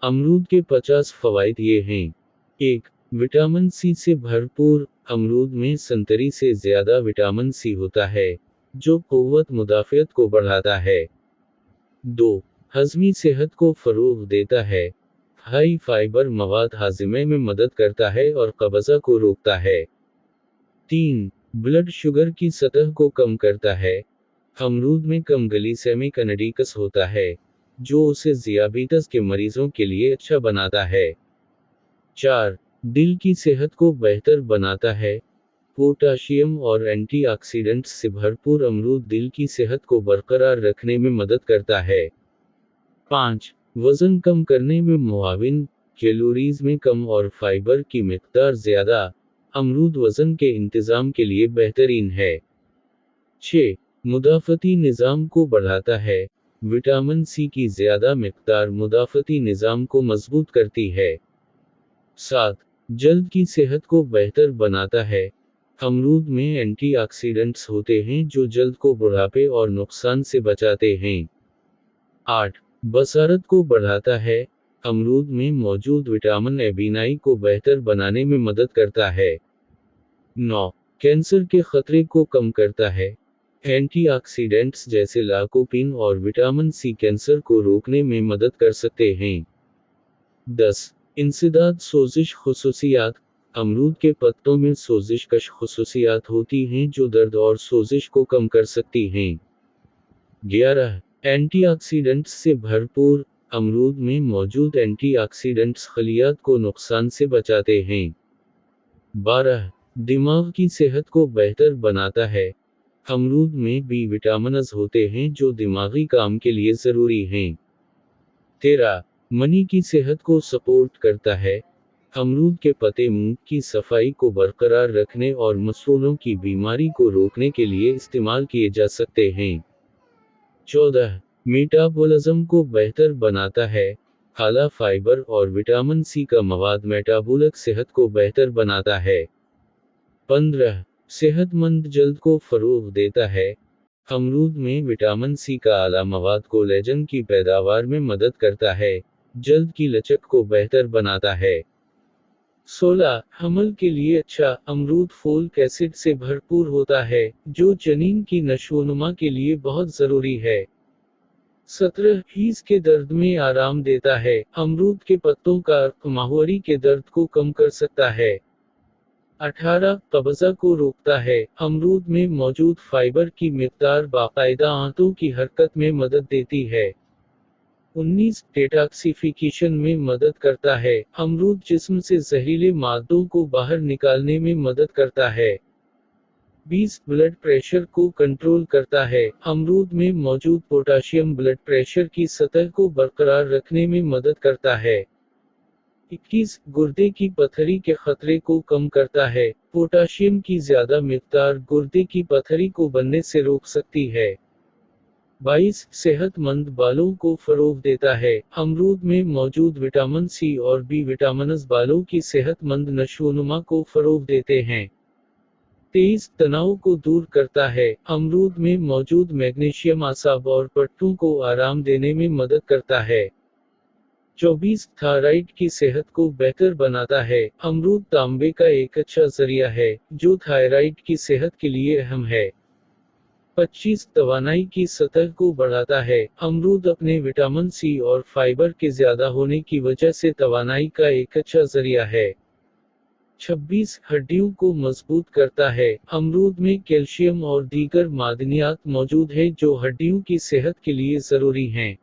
अमरूद के 50 फवाइद ये हैं। 1. विटामिन सी से भरपूर। अमरूद में संतरी से ज्यादा विटामिन सी होता है, जो कुव्वत मुदाफ़ियत को बढ़ाता है। 2. हज़मी सेहत को फ़रोग़ देता है। हाई फाइबर मवाद हाज़िमे में मदद करता है और कब्ज़ा को रोकता है। 3. ब्लड शुगर की सतह को कम करता है। अमरूद में कम ग्लिसेमिक इंडेक्स होता है, जो उसे ज़ियाबीतस के मरीजों के लिए अच्छा बनाता है। 4. दिल की सेहत को बेहतर बनाता है। पोटाशियम और एंटीऑक्सीडेंट्स से भरपूर अमरूद दिल की सेहत को बरकरार रखने में मदद करता है। 5. वज़न कम करने में मुआविन। कैलोरीज में कम और फाइबर की मिक़दार ज़्यादा। अमरूद वज़न के इंतज़ाम के लिए बेहतरीन है। 6. मुदाफ़ती निज़ाम को बढ़ाता है। विटामिन सी की ज़्यादा मिक़दार मुदाफ़ती निज़ाम को मज़बूत करती है। 7. जल्द की सेहत को बेहतर बनाता है। अमरूद में एंटीऑक्सीडेंट्स होते हैं जो जल्द को बुढ़ापे और नुकसान से बचाते हैं। 8. बसारत को बढ़ाता है। अमरूद में मौजूद विटामिन ए बीनाई को बेहतर बनाने में मदद करता है। 9. कैंसर के खतरे को कम करता है। एंटीऑक्सीडेंट्स जैसे लाकोपीन और विटामिन सी कैंसर को रोकने में मदद कर सकते हैं। 10. इंसदाद सोजिश खुसूसियात। अमरूद के पत्तों में सोजिश कश खुसूसियात होती हैं जो दर्द और सोजिश को कम कर सकती हैं। 11. एंटीऑक्सीडेंट्स से भरपूर। अमरूद में मौजूद एंटीऑक्सीडेंट्स खलियात को नुकसान से बचाते हैं। 12. दिमाग की सेहत को बेहतर बनाता है। अमरूद में बी विटामिन्स होते हैं जो दिमागी काम के लिए ज़रूरी हैं। 13. मनी की सेहत को सपोर्ट करता है। अमरूद के पत्ते मुंह की सफाई को बरकरार रखने और मसूड़ों की बीमारी को रोकने के लिए इस्तेमाल किए जा सकते हैं। 14. मेटाबॉलिज्म को बेहतर बनाता है। आला फाइबर और विटामिन सी का मवाद मेटाबॉलिक सेहत को बेहतर बनाता है। 15. सेहतमंद जल्द को फ़रोग़ देता है। अमरूद में विटामिन सी का आला मवाद कोलेजन की पैदावार में मदद करता है, जल्द की लचक को बेहतर बनाता है। 16. हमल के लिए अच्छा। अमरूद फोलिक एसिड से भरपूर होता है, जो जनीन की नशोनुमा के लिए बहुत ज़रूरी है। 17. हीज़ के दर्द में आराम देता है। अमरूद के पत्तों का अर्क माहवारी के दर्द को कम कर सकता है। 18. कब्ज़ा को रोकता है। अमरूद में मौजूद फाइबर की मिक़दार बाकायदा आंतों की हरकत में मदद देती है। 19. डेटॉक्सिफिकेशन में मदद करता है। अमरूद जिस्म से जहरीले मादों को बाहर निकालने में मदद करता है। 20. ब्लड प्रेशर को कंट्रोल करता है। अमरूद में मौजूद पोटाशियम ब्लड प्रेशर की सतह को बरकरार रखने में मदद करता है। 21. गुर्दे की पथरी के खतरे को कम करता है। पोटाशियम की ज्यादा मिक़दार गुर्दे की पथरी को बनने से रोक सकती है। 22. सेहतमंद बालों को फ़रोग़ देता है। अमरूद में मौजूद विटामिन सी और बी विटामिन्स बालों की सेहतमंद नशोनुमा को फ़रोग़ देते हैं। 23. तनाव को दूर करता है। अमरूद में मौजूद मैग्नीशियम आसाब और पट्टों को आराम देने में मदद करता है। 24. थायराइड की सेहत को बेहतर बनाता है। अमरूद तांबे का एक अच्छा जरिया है, जो थायराइड की सेहत के लिए अहम है। 25. तवानाई की सतह को बढ़ाता है। अमरूद अपने विटामिन सी और फाइबर के ज्यादा होने की वजह से तवानाई का एक अच्छा जरिया है। 26. हड्डियों को मजबूत करता है। अमरूद में कैल्शियम और दीगर मादनियात मौजूद है जो हड्डियों की सेहत के लिए ज़रूरी हैं।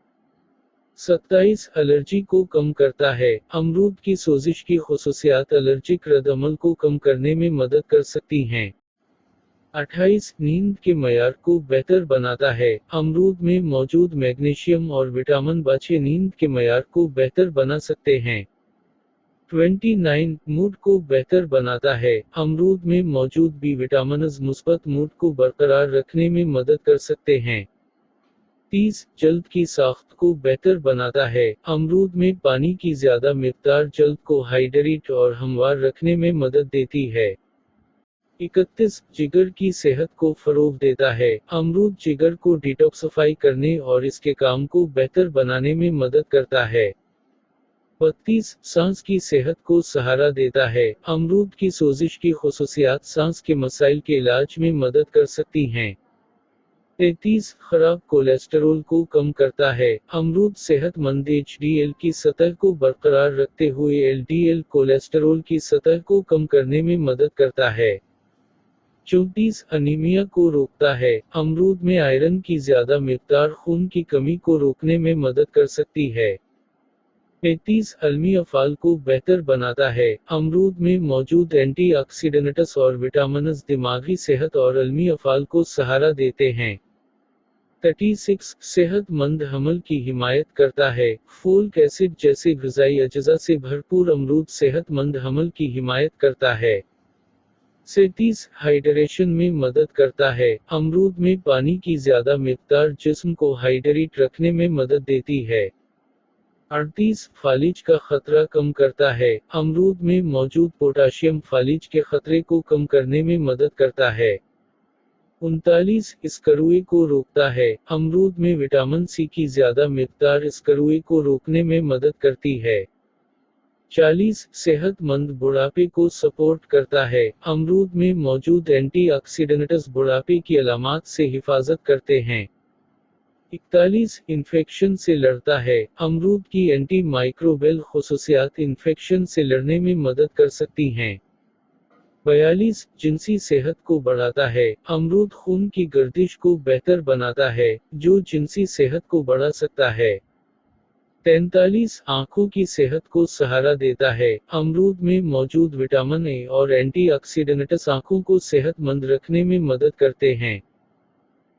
27. एलर्जी को कम करता है। अमरूद की सोजिश की खुसूसियात एलर्जिक रद्द-अमल को कम करने में मदद कर सकती हैं। 28. नींद के मयार को बेहतर बनाता है। अमरूद में मौजूद मैग्नीशियम और विटामिन बच्चे नींद के मयार को बेहतर बना सकते हैं। 29. मूड को बेहतर बनाता है। अमरूद में मौजूद बी विटामिन्स मुस्बत मूड को बरकरार रखने में मदद कर सकते हैं। 30. जल्द की साख्त को बेहतर बनाता है। अमरूद में पानी की ज्यादा मिक़दार जल्द को हाइड्रेट और हमवार रखने में मदद देती है। 31. जिगर की सेहत को फ़रोग़ देता है। अमरूद जिगर को डिटॉक्सिफाई करने और इसके काम को बेहतर बनाने में मदद करता है। 32 सांस की सेहत को सहारा देता है। अमरूद की सोजिश की खुसूसियात सांस के मसाइल के इलाज में मदद कर सकती हैं। 33 खराब कोलेस्टेरोल को कम करता है। अमरूद सेहतमंद एचडीएल की सतह को बरकरार रखते हुए एलडीएल कोलेस्टेरोल की सतह को कम करने में मदद करता है। 34 अनीमिया को रोकता है। अमरूद में आयरन की ज्यादा मिकदार खून की कमी को रोकने में मदद कर सकती है। 35 अलमी अफ़ाल को बेहतर बनाता है। अमरूद में मौजूद एंटीऑक्सीडेंट्स और विटामिन्स दिमागी सेहत और अलमी अफ़ाल को सहारा देते हैं। 36 सेहतमंद हमल की हिमायत करता है। फोलिक एसिड जैसे ग़िज़ाई अज्जा से भरपूर अमरूद सेहतमंद हमल की हिमायत करता है। 37 हाइड्रेशन में मदद करता है। अमरूद में पानी की ज्यादा मिकदार जिस्म को हाइड्रेट रखने में मदद देती है। 38 फालिज का खतरा कम करता है। अमरूद में मौजूद पोटाशियम फालिज के खतरे को कम करने में मदद करता है। 39 स्करुए को रोकता है। अमरूद में विटामिन सी की ज्यादा मिकदार स्करुए को रोकने में मदद करती है। 40 सेहतमंद बुढ़ापे को सपोर्ट करता है। अमरूद में मौजूद एंटीऑक्सीडेंट्स बुढ़ापे की अलामात से हिफाजत करते हैं। 41 इन्फेक्शन से लड़ता है। अमरूद की एंटी माइक्रोबियल खुसूसियात इन्फेक्शन से लड़ने में मदद कर सकती हैं। 42 जिनसी सेहत को बढ़ाता है। अमरूद खून की गर्दिश को बेहतर बनाता है, जो जिनसी सेहत को बढ़ा सकता है। 43 आंखों की सेहत को सहारा देता है। अमरूद में मौजूद विटामिन ए और एंटीऑक्सीडेंट्स आंखों को सेहतमंद रखने में मदद करते हैं।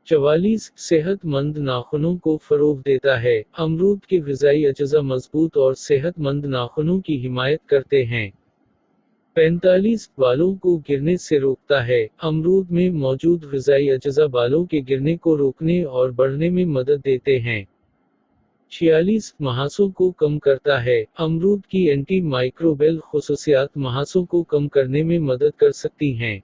44 सेहतमंद नाखूनों को फरोग देता है। अमरूद के ग़िज़ाई अज्जा मजबूत और सेहतमंद नाखूनों की हिमायत करते हैं। 45 बालों को गिरने से रोकता है। अमरूद में मौजूद ग़िज़ाई अज्जा बालों के गिरने को रोकने और बढ़ने में मदद देते हैं। 46 महासों को कम करता है। अमरूद की एंटी माइक्रोबियल खुसूसियात महासों को कम करने में मदद कर सकती हैं।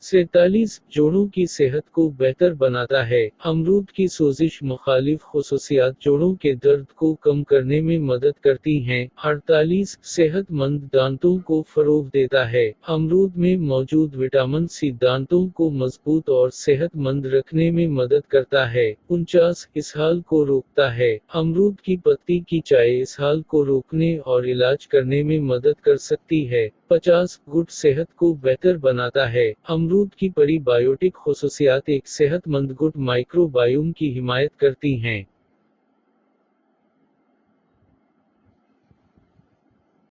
47 जोड़ों की सेहत को बेहतर बनाता है। अमरूद की सोजिश मुखालिफ खुसूसियात जोड़ों के दर्द को कम करने में मदद करती हैं। 48 सेहतमंद दांतों को फरोग देता है। अमरूद में मौजूद विटामिन सी दांतों को मजबूत और सेहतमंद रखने में मदद करता है। 49 इसहाल को रोकता है। अमरूद की पत्ती की चाय इसहाल को रोकने और इलाज करने में मदद कर सकती है। 50 गुड सेहत को बेहतर बनाता है। अमरूद की प्रीबायोटिक खुसूसियात एक सेहतमंद गुड माइक्रोबायोम की हिमायत करती हैं।